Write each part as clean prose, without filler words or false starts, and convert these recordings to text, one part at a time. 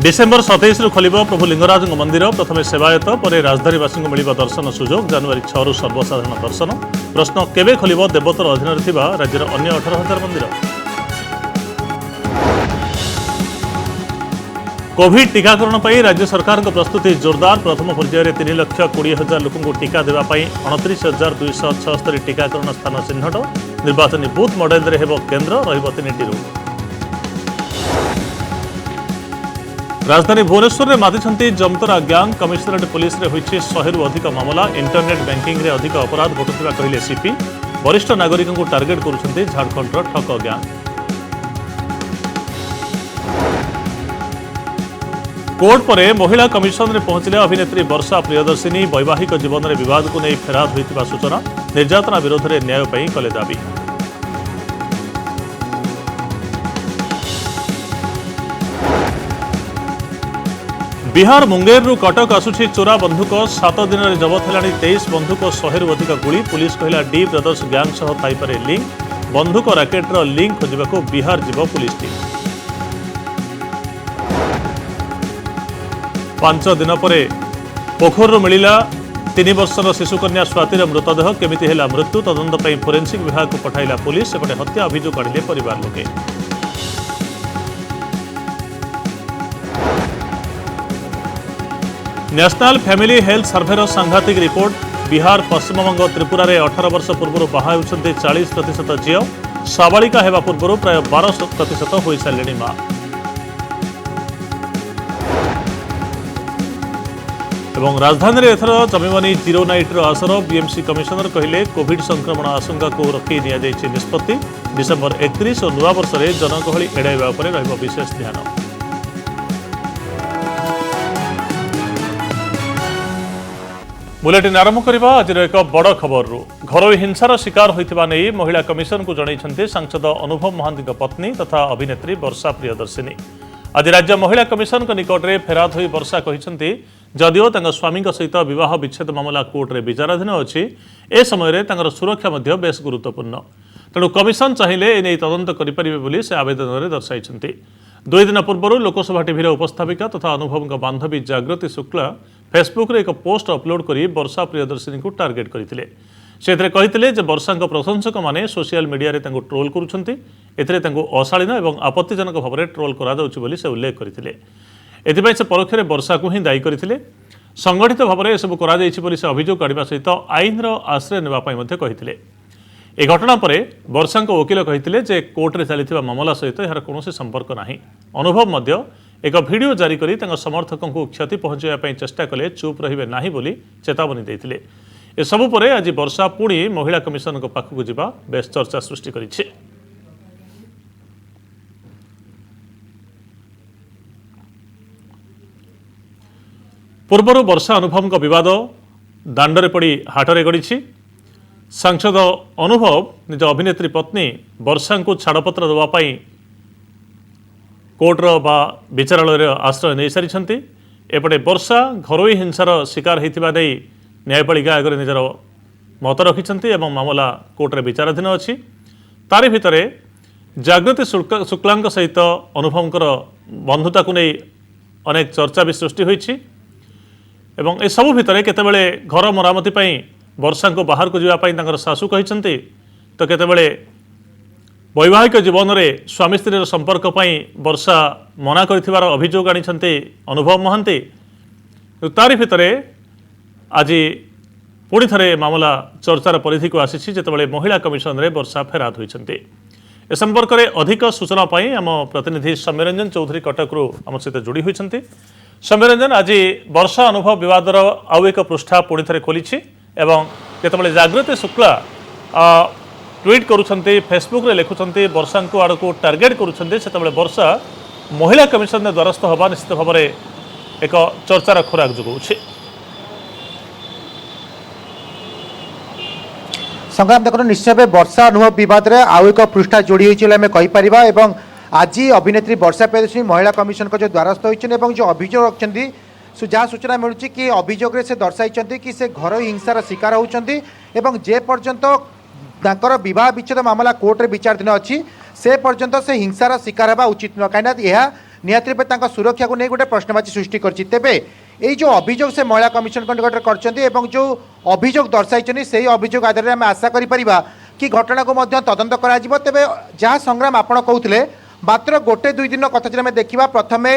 December 27 रु खोल प्रभु लिंगराज मंदिर प्रथम सेवायत पर राजधानीवासी मिल दर्शन सुजोग जनवरी 6 रु सर्वसाधारण दर्शन प्रश्न केबे खोल देवोत्तर अधीन राज्यर अन्य 18,000 मंदिर। कोविड टीकाकरण पर राज्य सरकार प्रस्तुति जोरदार प्रथम पर्यायर 3,20,000 लोक टीका देवाई 29,276 टीकाकरण स्थान चिन्हट निर्वाचन बूथ मॉडल हेब केन्द्र रही रूम। राजधानी भुवनेश्वर में मातिछंती जमतरा ग्यांग कमिशनरेट पुलिस रे होइछि 100 रु अधिक मामला इंटरनेट बैंकिंग रे अधिक अपराध घटुवा कहले सीपी वरिष्ठ नागरिकों को टार्गेट करुछंती झारखंड ठक ग्यांग। कोर्ट पर महिला कमिशन रे पहुंचले अभिनेत्री वर्षा प्रियदर्शिनी वैवाहिक जीवन में विवाद को नहीं फेराद होइतिबा सूचना निर्यातना विरोध में न्याय पई कले दाबी। बिहार मुंगेर रु कटक आसुछि चोरा बंधुक 7 दिन में जबत है 23 बंधुक 100 रु अधिक गुड़ी पुलिस कहला डी ब्रदर्स गैंग सह थाईपरे लिंक बंधुक राकेटर लिंक खोजबाको बिहार जीव पुलिस टीम। 5 दिन पर पोखर मिला 3 वर्षर शिशुकन्या स्वातिर मृतदेह केमिति हेला मृत्यु तदंत पर फोरेंसिक विभाग को पठाइला पुलिस सेपटे हत्या अभियोग आनिले परिवार लोके। नेशनल फैमिली हेल्थ सर्भेर सांघातिक रिपोर्ट बिहार पश्चिमबंग त्रिपुरा रे 18 वर्ष पूर्व बाहा होउछन्ते 40% झील साबालिका हेबा पूर्व प्राय 12% होई सारिलेनी मां। एवं राजधानी रे एथर जमीवनी जीरो नाइट आसर बीएमसी कमिशनर कहले कोविड संक्रमण आशंका को रखी निया जायछि निष्पत्ति डिसेम्बर 31 और नवा वर्ष रे जनगहली एडाइबा उपरे रहबो विशेष ध्यान। बुलेटिन आरंभ करबा आज एक बड़ खबर घरोई हिंसार शिकार होइतिबा नै महिला कमिशन को जणाइछन्ते सांसद अनुभव महांती पत्नी तथा अभिनेत्री वर्षा प्रियदर्शिनी। आज राज्य महिला कमिशन निकट में फेराद होई वर्षा कहिसन्ते जदिओ स्वामी सहित विवाह विच्छेद मामला कोर्ट रे विचाराधीन अछि ए समय तांकर सुरक्षा मध्य बेस गुरुत्वपूर्ण तेणु कमिशन चाहिए एने तदंत करिपारिबे बोली से आवेदन में दर्शाइछन्ते। 2 दिन पूर्व लोकसभा टीवी उपस्थापिका तथा अनुभव बांधवी जागृति शुक्ला फेसबुक रे एक पोस्ट अपलोड करी वर्षा प्रियदर्शिनी को टार्गेट करथिले। सेथरे कहिथिले जे वर्षा प्रशंसक माने सोशल मीडिया रे तांको ट्रोल करूछन्ती एथिरे तांको अशालीन एवं आपत्तिजनक भाव में ट्रोल करा जाउछि बोली से उल्लेख करथिले। एथिपई से परोक्ष वर्षा को ही दायी करथिले। संगठित भाव में एसबू करा जाइछि बोली से अभियोग काढिबा सहित आईन आश्रय नेबा पई मध्ये कहिथिले। ए घटना पर वर्षा वकिल कहिथिले जे कोर्ट रे चलिथिबा मामला सहित यार कोनोसी संपर्क नाही। अनुभव मध्य एक वीडियो जारी करी तांका समर्थकों को क्षति पहुंचाइबा पई चेष्टा कले चुप रहिबे नाही बोली चेतावनी देथिले। ए सबु परे आज वर्षा पुणी महिला कमिशन को पाखकु जिबा बेस चर्चा सृष्टि करिछि। पूर्वर वर्षा अनुभव विवाद दांडरे पड़ी हाटरे गड़िछि। सांसद अनुभव निज अभिनेत्री पत्नी वर्षा को छाड़पत्र देवाई कोर्टर बा विचारालय आश्रय नहीं सारी एपटे वर्षा घरोई हिंसार शिकार होता नहीं न्यायपालिका आगे निजर मत रखिंट मामला कोर्टे विचाराधीन अच्छी। तारि भितर जागृति शुक्ला सहित अनुभवंकर बंधुता को नहीं अनेक चर्चा भी सृष्टि होइछि। एवं ए सबु भितर केतेबेले घर मरामती पई वर्षा को बाहर को जावाई सासू कहते तो केतेबेले वैवाहिक जीवन में स्वामी स्त्री संपर्क पई वर्षा मना कर अभियोग आनी अनुभव महांती। तारि भितर आज पुणी थे मामला चर्चार परिधि को आसी जितेबाला महिला कमिशन रे वर्षा फेराद होती। ए संपर्क में अधिक सूचना आम प्रतिनिधि सौम्यरंजन चौधरी कटकरू आम सहित जोड़ी होती। सौम्यरंजन आज वर्षा अनुभव विवादर आउ एक पृष्ठा पुणी थे खोली एवं जितेबाला जागृति शुक्ला ट्वीट करुछन्ते फेसबुक रे लिखुछन्ते वर्षा को आड़ को टार्गेट करुछन्ते सेतबेले वर्षा महिला कमिशन द्वारस्थ हवा निश्चित भाव में एक चर्चार खोराक जोगाउछि। संग्राम देखो निश्चय भाव वर्षा अनुभव बद आउ एक पृष्ठा जोड़ी होमें कहीपर। आज अभिनेत्री वर्षा प्रियदर्शिनी महिला कमिशन को जो द्वारस्थ होती जो अभियोग रखिंट जहाँ सूचना मिलूँ कि अभियोग से दर्शाई कि से घर हिंसार शिकार होती जे पर्यंत तांकर विवाह विच्छेद मामला कोर्टे विचाराधीन अच्छी से पर्यंत से हिंसार शिकार होगा उचित नुह कहीं निहाती रूपे तांका सुरक्षा को नहीं गोटे प्रश्नवाची सृष्टि करछि। तेबे एई जो अभियोग से महिला कमिशन निकट करछन्ती एवं जो अभियोग दर्शाइछन्ती सेही अभियोग आधार आम आशा करि परिबा कि घटना को मध्य तदंत करा जिवो। तेबे जहाँ संग्राम आपण कहउथिले मात्र गोटे दुई दिन कथा आम देखा प्रथमे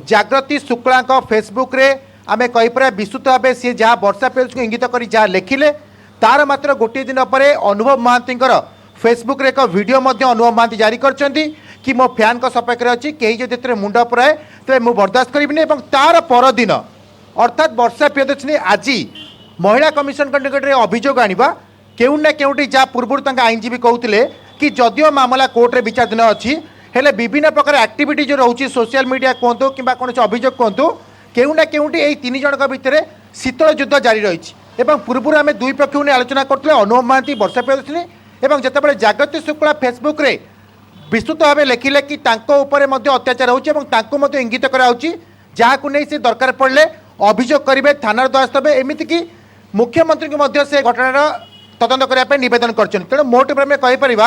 जागृति शुक्ला फेसबुक रे आम कहीपर विस्तृत भाव सी जहाँ वर्षा पेज को इंगित कर जहाँ लिखिले तार मात्र गोटे दिन पर अनुभव महांती फेसबुक रे एक वीडियो अनुभव महांती जारी करछन्ती कि मो फैन को सपेक्ष अच्छी कहीं जो मुंड पुराए तेज मुझे बर्दाश्त करी तार परदिन अर्थात वर्षा प्रियदर्शिनी आज महिला कमिशन निकट में अभियोग आनिबा केउ ना केउटी जहाँ पूर्व आईनजीवी कहते कि जदिओ मामला कोर्टे विचाराधीन अच्छी हेले विभिन्न प्रकार एक्टिविटी जो रोचे सोशल मीडिया कहतु कि कौन अभियोग कहतु केउ ना केउटी यही तीन जन भितर शीतल युद्ध जारी रही पूर्व आम दुई पक्ष को आलोचना करते अनुभव महांती वर्षा प्रियदर्शिनी और जितेबाला जागृति शुक्ला फेसबुक रे विस्तृत भाव लिखिले कि उपर अत्याचार होती इंगित कराऊँगी जहाँ को नहीं से दरकार पड़े अभियोग करेंगे थाना द्वारस्थ हे एमती कि मुख्यमंत्री को से घटनार तदंत करने नवेदन कर तेणु मोट आम कहीपर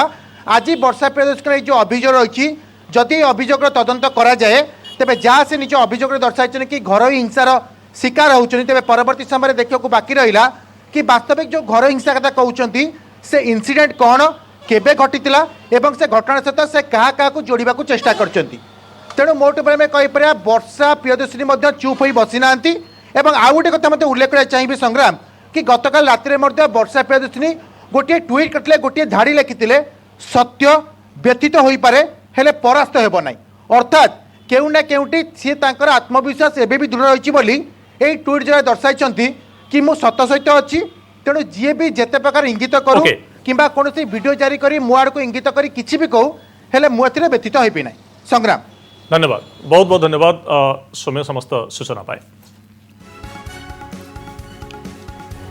आज वर्षा प्रियदर्शिनी जो अभियोग रही जदि अभियोग तदंत कराए तेज जहाँ से निज अभियोग दर्शाई कि घर हिंसार शिकार होती तेज परवर्त समय देखा बाकी रहा कि वास्तविक जो घर हिंसा कथा कहते से इनसीडेंट कौन केबे घटीला एवं से घटना सहित से क्या जोड़ा चेष्टा करछंती। तेणु मोट पर आम कहीपर वर्षा प्रियदर्शिनी चुप हो बसी ना आउ गोटे कथा मतलब उल्लेख करना चाहिए संग्राम कि गतकाल राति वर्षा प्रियदर्शिनी गोटे ट्वीट करते गोटे धाड़ी लिखिते सत्य व्यतीत हो पारे हेले परास्त हेब ना अर्थात केउ ना केउटी सी तांकर आत्मविश्वास एबे भी दृढ़ रही ट्वीट जरा दर्शाई कि मु सत सहित अच्छी तेणु जी भी जिते प्रकार इंगित करूँ किंबा कौन वीडियो जारी करी मो आड़ को इंगित करी किसी भी कहूँ हेले मु एथिरे व्यतीत होइबि नै। संग्राम धन्यवाद, बहुत बहुत धन्यवाद सौम्य समस्त सूचना पाए।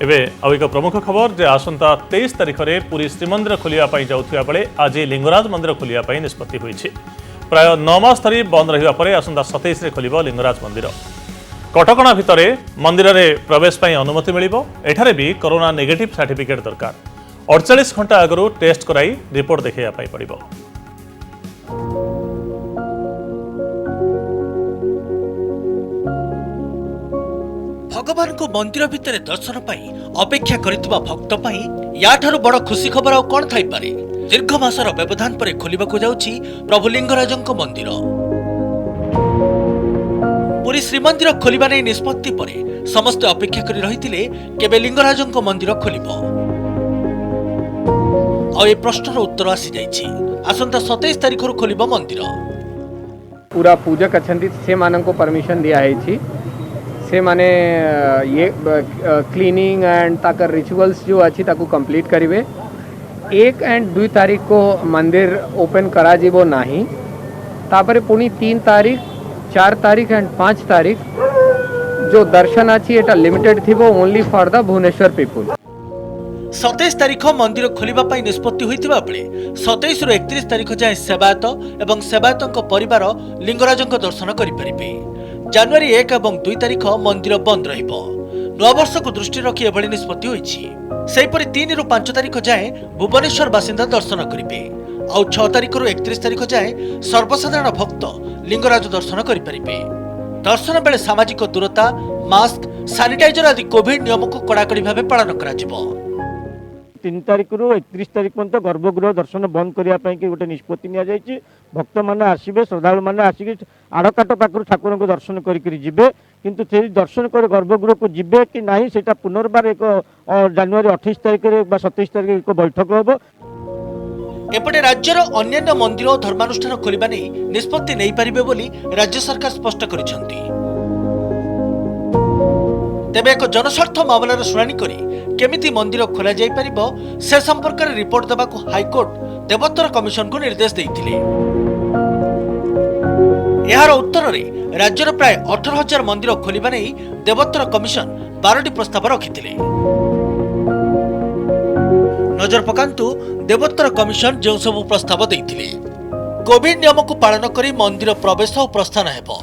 एबे आउ एक प्रमुख खबर जे आसंता 23 तारिख में पुरी श्रीमंदिर खोलिया पाई जाउथिया बेले आज लिंगराज मंदिर खोलिया पाई निष्पत्ति होईछि। प्राय 9 मास धरी बंद रहिबा परे आसंता 27 रे खोलिबो लिंगराज मंदिर। कटकणा भितरे मंदिर में प्रवेश पाई अनुमति मिलिबो। एठारे भी कोरोना नेगेटिव सर्टिफिकेट दरकार। 48 घंटा आगु टेस्ट कराई रिपोर्ट देखा पड़ो। भगवान को मंदिर भितर दर्शन पाई अपेक्षा करितबा भक्त पाई याठारु बड़ खुशी खबर आ कोन थाई पारे। दीर्घ मासर व्यवधान पर खोलिबाकू जाउछि प्रभु लिंगराजंको मंदिर। पुरी श्रीमंदिर खोलिबा नै निष्पत्ति परे समस्त अपेक्षा करि रहितिले केबे लिंगराजंको मंदिर खोलिबो। आ ए प्रश्नर उत्तर आसी जाइछि। आसंता 27 तारिख रु खोलिबो मंदिर। पूरा पूजक अछंती से मानन को परमिशन दिया है छी से माने ये क्लीनिंग एंड ताकर रिचुअल्स जो अच्छी ताकू कंप्लीट करिवे। 1 और 2 तारीख को मंदिर ओपन करा जीवो नाही तापरे पुणी 3 तारीख 4 तारीख एंड 5 तारीख जो दर्शन अच्छी एटा लिमिटेड थी वो only for the Bhubaneswar people. 27 तारिख मंदिर खोलिबा पाई निष्पत्ति होइतिबा बेले 27 रु 31 तारिख जाए सेवायत एवं सेवायतଙ୍କ परिवार लिंगराजଙ୍କ दर्शन करि परिबे। जनवरी 1 एवं 2 तारिख मंदिर बंद रहिबो। नवा वर्ष को दृष्टि रखि एभली निष्पत्ति होइछि। सेहिपरि 3 रु 5 तारिख जाए भुवनेश्वर बासिंदा दर्शन करिबे। आ 6 तारिख रु 31 तारिख जाए सर्वसाधारण भक्त लिंगराज दर्शन करि परिबे। दर्शन बेले सामाजिक दूरता मास्क सैनिटाइजर आदि कोविड नियम को कड़ाकड़ी भावे पालन करा जिवो। 3 तारिख रु 31 तारिख पर्यंत गर्भगृह दर्शन बंद करने की गोटे निष्पत्ति नि जाइछि। भक्त मैंने आसबे श्रद्धालु मैंने आसिक आड़काट पाखर ठाकुर को दर्शन करिकरी जिबे किंतु से दर्शन कर गर्भगृह को जिबे कि नहीं सेटा पुनर्बार एक जनवरी 28 तारिख रे 27 तारिख एक बैठक होबो। एपटे राज्यर अन्यान्य मंदिर और धर्मानुष्ठान खोलिबा नै निष्पत्ति नै पारिबे बोली राज्य सरकार स्पष्ट करिसेंती। तेबे एक जनस्वार्थ मामलार शुणाणी करी केमिति मंदिर खोला जाई परिबो से संपर्क में रिपोर्ट देबाकू हाईकोर्ट देवोत्तर कमिशन को निर्देश देइथिले। यार उत्तर में राज्यर प्राय 18,000 मंदिर खोलिबा नै देवोत्तर कमिशन 12टी प्रस्ताव रखिथिले। नजर पकांतु देवोत्तर कमिशन जो सब प्रस्ताव देइथिले। कोविड नियम को पालन करी मंदिर प्रवेश और प्रस्थान हेबो।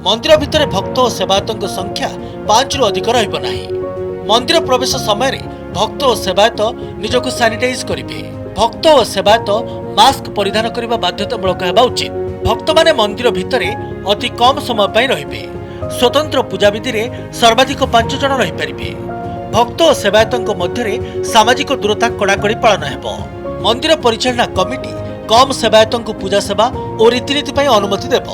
मंदिर भितर भक्त और सेवायतଙ୍କ संख्या 5 रु अधिक रहिबो नाही। मंदिर प्रवेश समय भक्त और सेवायत निजको सैनिटाइज करिवे। भक्त और सेवायत मास्क परिधान करबा बाध्यतामूलक हेबा उचित। भक्त माने मंदिर भितर अति कम समय पाई रहिबे। स्वतंत्र पूजाविधि रे सर्वाधिक 5 जन रहि परिबे। भक्त और सेवायतों मध्य सामाजिक दूरता कड़ाकड़ी पालन हेबो। मंदिर परिचालना कमिटी कम सेवायतों को पूजा सेवा और रीतिनीति पर अनुमति देव।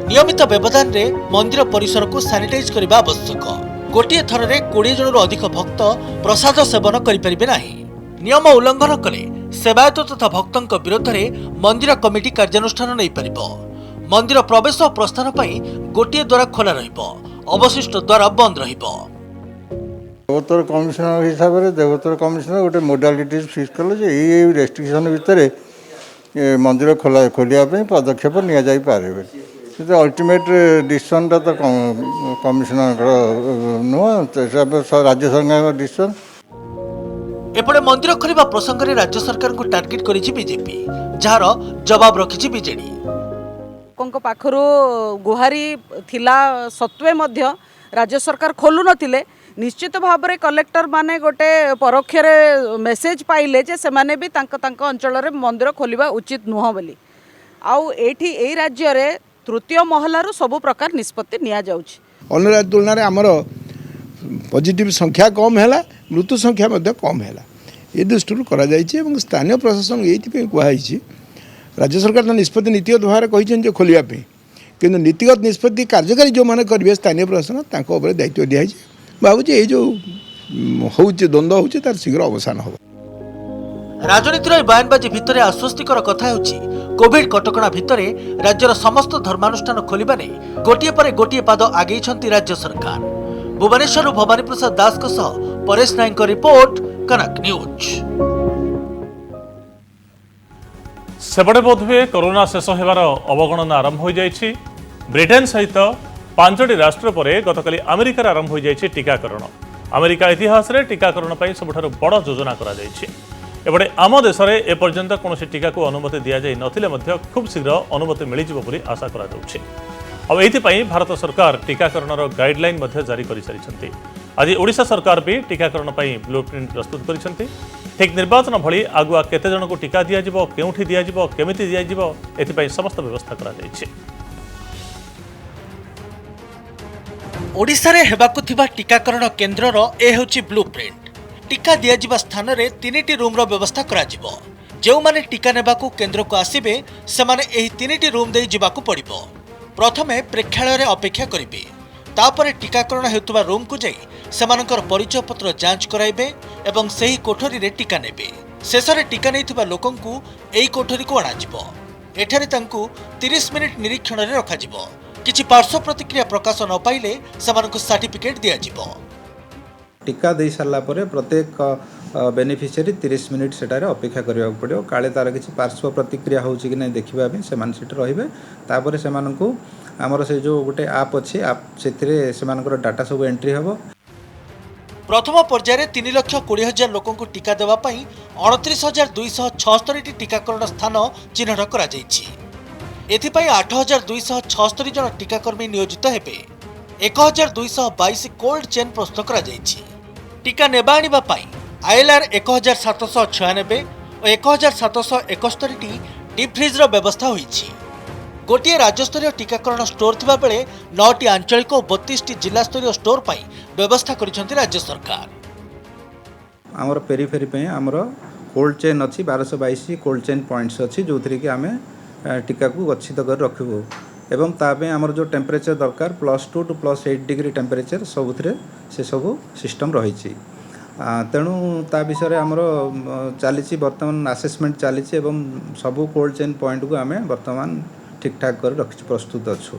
नियमित व्यवधान रे मंदिर परिसर को सैनिटाइज करने आवश्यक। गोटे थर में 20 जन अधिक भक्त प्रसाद सेवन करें ना। नियम उल्लंघन कले सेवायत तथा भक्तों विरोध में मंदिर कमिटी कार्यानुष्ठान नहीं पार। मंदिर प्रवेश और प्रस्थान पर गोटे द्वार खोला अवशिष्ट द्वार बंद रहिबो। देवोत्तर कमिशनर हिसाब से देवोत्तर कमिशनर गोटे मोडालिटी फिक्स कले जे ये रेस्ट्रिक्शन भितर मंदिर खोलिया पदक्षेप नि कि अल्टीमेट डिसीजन तो कमिशनर नुह राज्य सरकार डिसीजन। एपटे मंदिर खोलिबा प्रसंग में राज्य सरकार को टार्गेट करिछि बीजेपी, जार जवाब रखिछि बीजेडी। पाखरु गुहारी थिला सत्वे मध्य राज्य सरकार खोलु नथिले। निश्चित भाव में कलेक्टर माने गोटे परोक्ष मेसेज पाइले जे से माने भी तांको अंचल रे मंदिर खोलिबा उचित नुह बोली। आउ एठी एई राज्य रे तृतीय महलारू सब प्रकार निष्पत्ति निया जाउछि। अन्य राज्य तुलना रे हमर पॉजिटिव संख्या कम हैला, मृत्यु संख्या मध्य कम हैला। ये दृष्टि करा जाइछि एवं स्थानीय प्रशासन एथि पे कुहाइछि। राज्य सरकार तो निष्पत्ति नीतिगत भाव कहिछन जे खोलिया पे, किंतु नीतिगत निष्पत्ति कार्यकारी जो माने करिवे स्थानीय प्रशासन तांको ऊपर दायित्व दिया भावुँ ये जो द्वंद्व होची तार शीघ्र अवसान हो। राजनीतिर बयानबाजी भितर आश्वस्तिकर कथा होची कोविड कटकणा भितर राज्यर समस्त धर्मानुष्ठान खोलिबा नै गोटिए पर गोटिए पाद आगे राज्य सरकार। भुवनेश्वर भवानी प्रसाद दास परेश नायक रिपोर्ट, कनक न्यूज। सेपटे बोधहुए कोरोना शेष होवार अवगणना आरंभ हो जाइछि। ब्रिटेन सहित 5टी राष्ट्र पर गतकाली अमेरिकार आरंभ हो जाइछि टीकाकरण। अमेरिका इतिहास रे टीकाकरण पर सबुठारु बड़ योजना करा जाइछि। एपटे आम देश में एपर्यंत कौन टीका को अनुमति दि जाई नथिले मध्य खूब शीघ्र अनुमति मिलिजिबो बोली आशा करा जाउछि। अब एथिपाई भारत सरकार टीकाकरण गाइडलाइन मध्य जारी कर सारिछन्ति। आज ओडिशा सरकार भी टीकाकरण पर ब्लूप्रिंट प्रस्तुत करिसन्ति। ठीक निर्वाचन भली आगुआ केते जन को टीका दिया जिवो, केउठी दिया जिवो, केमिति दिया जिवो, एथिपाई समस्त व्यवस्था करा जाइछि। ओडिशा रे हेबाकु थिबा टीकाकरण केन्द्रर ए होची ब्लूप्रिंट। टीका दिया जिबा स्थान रे 3टी रूम रो व्यवस्था करा जिवो। जेउ माने टीका नेबाकू केन्द्र को आसीबे सेमाने एही 3टी रूम देई जिबाकू पड़िबो। प्रथमे प्रेक्षालय रे अपेक्षा करिबे, तापरे टीकाकरण हेतुबा रूम को जाई सेमानकर परिचय पत्र जांच कराइबे एवं सही कोठरी रे टीका नेबे। शेषरे टीका नैथिबा लोकंकू एही कोठरी को अणा जिवो। एठारे तांकू 30 मिनिट निरीक्षण रे रखा जिवो। किछि पार्श्व प्रतिक्रिया प्रकाश न पाइले सेमानकू सर्टिफिकेट दिया जिवो। टीका दे सारा पर प्रत्येक बेनिफिशियरी 30 मिनिट सेटार अपेक्षा करने पड़ो। काले तार किसी पार्श्व प्रतिक्रिया होची कि नहीं देखा से रही से आमर से जो गोटे आप अच्छे आप से डाटा सब एंट्री हम। प्रथम पर्यायर 3,20,000 लोकों को टीका देवाई 29,276 टीकाकरण स्थान चिन्हट कर 8,276 जन टीकाकर्मी नियोजित हेबे। 1,222 कोल्ड चेन प्रस्तुत कर टीका नेबा आनिबा पाई ILR 1,796 और 1,771 डीप फ्रिज व्यवस्था होईछि। गोटे राज्यस्तरीय टीकाकरण स्टोर थिबा बेले 9टी आंचलिक और 32टी जिला स्तरीय स्टोर पाई व्यवस्था करिसेंति राज्य सरकार। आमर पेरीफेरी पे आमर कोल्ड चेन अच्छी 1222 कोल्ड चेन पॉइंट्स अच्छी जो थी कि आम टीका को गच्छित कर रखबू एवं तापे आमर जो टेम्परेचर दरकार +2 to +8 डिग्री टेम्परेचर सबुथिरे से सब सिस्टम रही। तेणु ता विषय आमर चली बर्तमान आसेसमेंट चली सबू कोल्ड चेन पॉइंट को आम बर्तमान ठीक ठाक कर रखी प्रस्तुत अच्छु।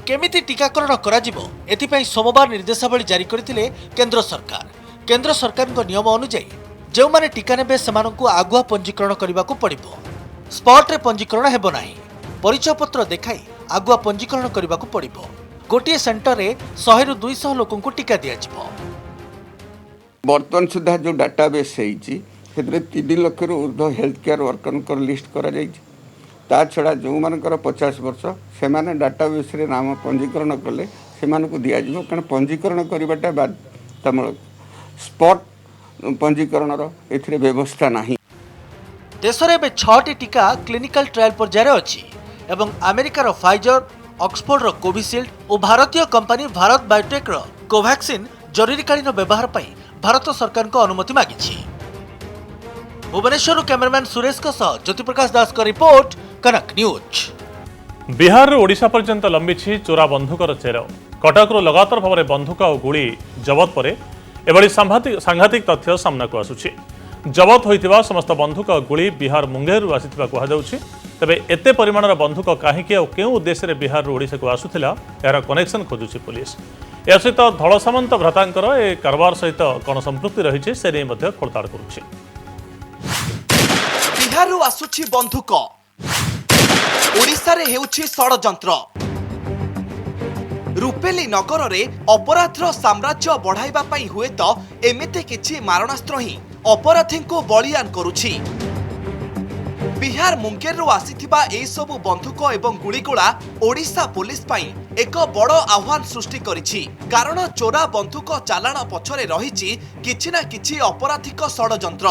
केमिति टीकाकरण कराजिबो एथिपाई सोमवार निर्देशावली जारी करथिले केंद्र सरकार। केंद्र सरकार नियम अनुसार जो माने टीका नेबे सेमानंकु आगुआ पंजीकरण करबाकू पड़िबो। स्पॉट रे पंजीकरण हेबो नाही। परिचय पत्र देखाई आगुआ पंजीकरण करबाकू पड़िबो। गोटे सेंटर रे 100 ରୁ 200 लोकों को टीका दिया जिवो। बर्तमान सुधा जो डाटाबेस है 3 लाख रु ऊर्ध्व हेल्थ केयर वर्कर लिस्ट करा ता छड़ा जो मानकर 50 वर्ष से माने डाटाबेस रे नाम पंजीकरण कले से मानक दिया जिवो। कारण पंजीकरण करबाटा बाध्यतामूलक। स्पॉट पंजीकरण एथिरे व्यवस्था नाही। देश में 6टी टीका क्लिनिकल ट्रायल पर्यायर अच्छी एवं अमेरिकार फाइजर, ऑक्सफोर्ड कोविशील्ड और भारतीय कंपनी भारत बायोटेक कोवैक्सिन जरूरीकालीन व्यवहार पर भारत सरकार को अनुमति मागी। भुवनेश्वर कैमरामैन सुरेश ज्योतिप्रकाश दास का रिपोर्ट, कनक न्यूज। बिहार ओडिशा पर्यंत लंबी चोरा बंधुकर चेर। कटक लगातार भाव में बंधुक और गुड़ी जबत पर एभली सांघातिक तथ्य सामना को आसुछि। जबत होइतिबा समस्त बंधुक और गुड़ी बिहार मुंगेर आसिथिबा कुहाଯାଉଛି। तेबे एते परिमाणर बंधुक काहीकि और केउ उद्देश्य रे बिहार ओडिशा को आसुथिला यार कनेक्शन खोजुछि पुलिस। या सहित धल सामंत भ्रातांकर ए कारबार सहित कौन संपृक्ति रही से नहीं मध्य खोलताड़ करुछि। बिहार आसुछि बंधुक, ओडिशा रे हेउछि षडयंत्र। रूपेली नगर रे अपराधर साम्राज्य बढ़ाइबा पई हुए तो एमिते किछि मारणास्त्र ही अपराधी को बलियान करुछि। बिहार मुंगेर आसीथिबा ए सबु बंधुक एवं गुड़ीगोला ओडिशा पुलिस पई एक बड़ आह्वान सृष्टि करिछि। कारण चोरा बंधुक चालाण पछरे रहिछि किछि ना किछि अपराधिक षडयंत्र।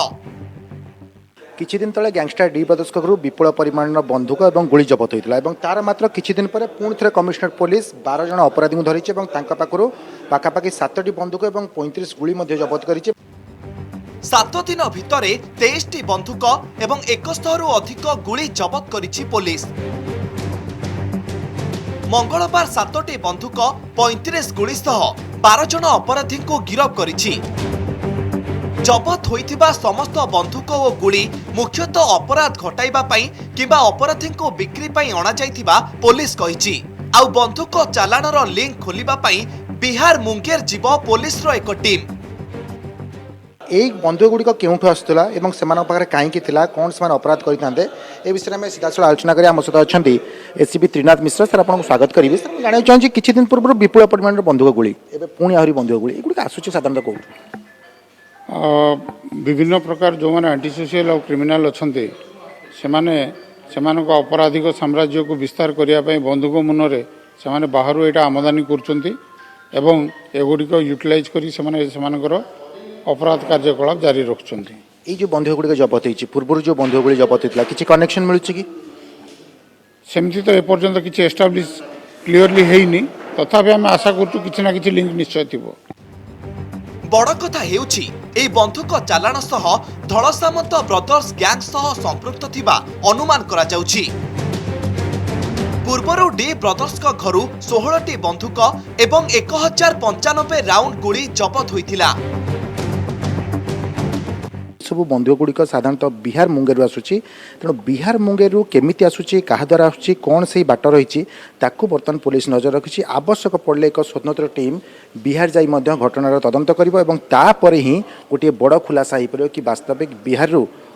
किछि दिन तले गैंगस्टर डी ब्रदर्स करू विपुल परिमाण बंधुक और गुड़ी जबत होता है। तार मात्र किछि दिन पर पुणी थे कमिशनर पुलिस 12 जन अपराधी को धरी पाखु पाखापाखि 7टी बंधुक और 35 गुड़ी जबत कर। 7 दिन भितर 23टी बंधुक एवं 100 रु अधिक गुड़ी जबत करिछि पुलिस। मंगलवार 7टी बंधुक 35 गुड़ी सह 12 जन अपराधी को गिरफ्त करिछि। जबत होइथिबा समस्त बंधुक और गुड़ी मुख्यतः अपराध घटाइबा पई किबा अपराधी को बिक्री पई अणा जाइथिबा पुलिस कहिछि। आउ बंधुक चालाणर लिंक खोलिबा पई बिहार मुंगेर जीव पुलिस रो एक टीम। यही बंधुक गुड़िक केउठु आसुला एवं सेमानक पाखरे काहीकि थिला कोन सेमान अपराध करितांते ए विषय में सीधासल आलोचना करी आम सहित अछंती एसीपी त्रिनाथ मिश्र। सर आपको स्वागत करी। सर जाना चाहूँ किछि दिन पूर्व विपुल परिमाण बंधुक गुड़ी एबे पुणी आहरी बंधुक गुड़ी एगुड़ी आसुछि साधारणतः कोउठु? विभिन्न प्रकार जो मैंने एंटी सोशल और क्रिमिनाल अच्छा से आपराधिक साम्राज्य को विस्तार करने बंधुक मुନରେ से बाहर यहाँ आमदानी करगुड़िक यूटिलाइज कर अपराध कार्यकलाप जारी रखुंट। ये जो बंधुक गुड़ी जबत होती पूर्व जो बंधुक गुड़ी जबत होता किसी कनेक्शन मिलूँ कि सेमती तो एपर्यंत किसी एस्टाब्लिश क्लीयरली है तथापि आम आशा करूँ कि लिंक निश्चय थी। बड़ कथा हेउछि ए बंधुक चालाण सह धल सामंत ब्रदर्स गैंग सह संपृक्त थिबा अनुमान करा जाउछि। पूर्वरु डी ब्रदर्स का घरु 16टी बंधुक एवं 1095 राउंड गुड़ी जबत होइथिला। सब बंधुक गुड़िक साधारणतः बिहार मुंगेर आसूची तेणु बिहार मुंगेर केमिति आसूची क्या द्वारा आसूची कौन से बाट रही बर्तमान पुलिस नजर रखी। आवश्यक पड़े एक स्वतंत्र टीम बिहार जाई घटनार तदंत कर ही गोटे बड़ खुलासा हो पार कि वास्तविक बिहार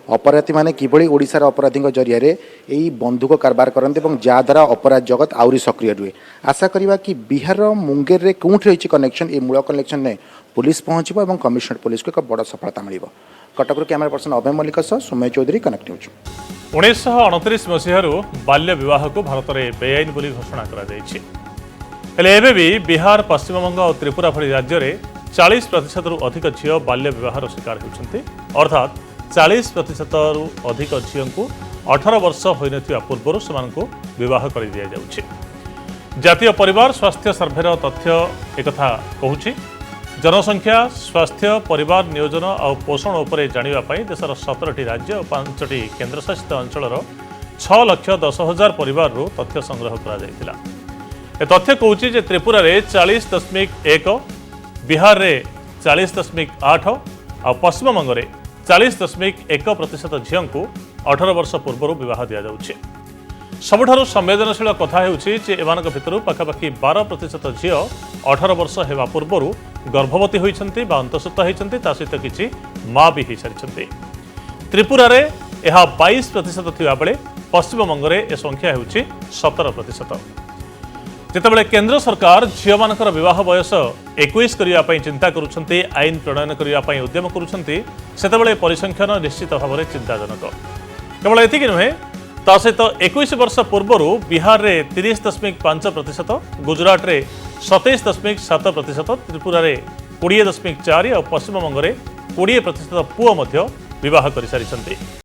अपराधी मैंने किभली ओडिशार अपराधी जरिया यही बंधुक कारबार करते जहाद्वारा अपराध जगत आहरी सक्रिय रुहे। आशा करवा कि बिहार मुंगेर में कौट रही कनेक्शन ये मूल कनेक्शन में पुलिस पहुँचब और कमिशनर पुलिस को एक बड़ सफलता मिल। कटक कैमरा पर्सन अभय मल्लिक सोम्य चौधरी, कनेक्ट न्यूज। 1929 मसीहारू बाल्य विवाह को भारत में बेआईन बोली घोषणा करा भी बिहार, पश्चिम बंग और त्रिपुरा भली राज्य में 40% रु अधिक झील बाल्य विवाहर शिकार होती। अर्थात 40% रु अधिक झील को 18 वर्ष होने पूर्व से बह कर दि जाउछि। जातीय परिवार स्वास्थ्य सर्भेर तथ्य एक कहूँ जनसंख्या, स्वास्थ्य, परिवार नियोजन और पोषण उपरे जानिबा देशर 17टी राज्य और 5टी केन्द्रशासित अंचल 6,10,000 परिवार तथ्य संग्रह करा जायतिला। ए तथ्य कहूँ जे त्रिपुरा रे 40.1, बिहार रे 40.8 और पश्चिम बंग रे 40.1% झील को 18 वर्ष पूर्व बह दि जाउछि। सबुठारु संवेदनशील कथा हेउछि जे एमानक भितरु पाखापाखि 12% झील 18 वर्ष हेबा पूर्व गर्भवती होइछन्ति बा अंतःसुत होइछन्ति ता सहित किछि माँ भी होई सारिछन्ति। त्रिपुरा रे एहा 22% थिबा बेले पश्चिम बंग रे ए संख्या हेउछि 17%। जेतेबेले केंद्र सरकार झील मानकर विवाह बयस 21 करिया पई चिंता करूछन्ति, आईन प्रणयन करिया पई उद्यम करूछन्ति, सेतेबेले परिसंख्यान निश्चित भाव में चिंताजनक। केवल एतिकि नुहे ता सहित 21 वर्ष पूर्व बिहार रे 30.5%, गुजरात रे 27.7%, त्रिपुरा रे 20.4 और पश्चिम बंग रे 20% पुओ मध्य विवाह कर सारी।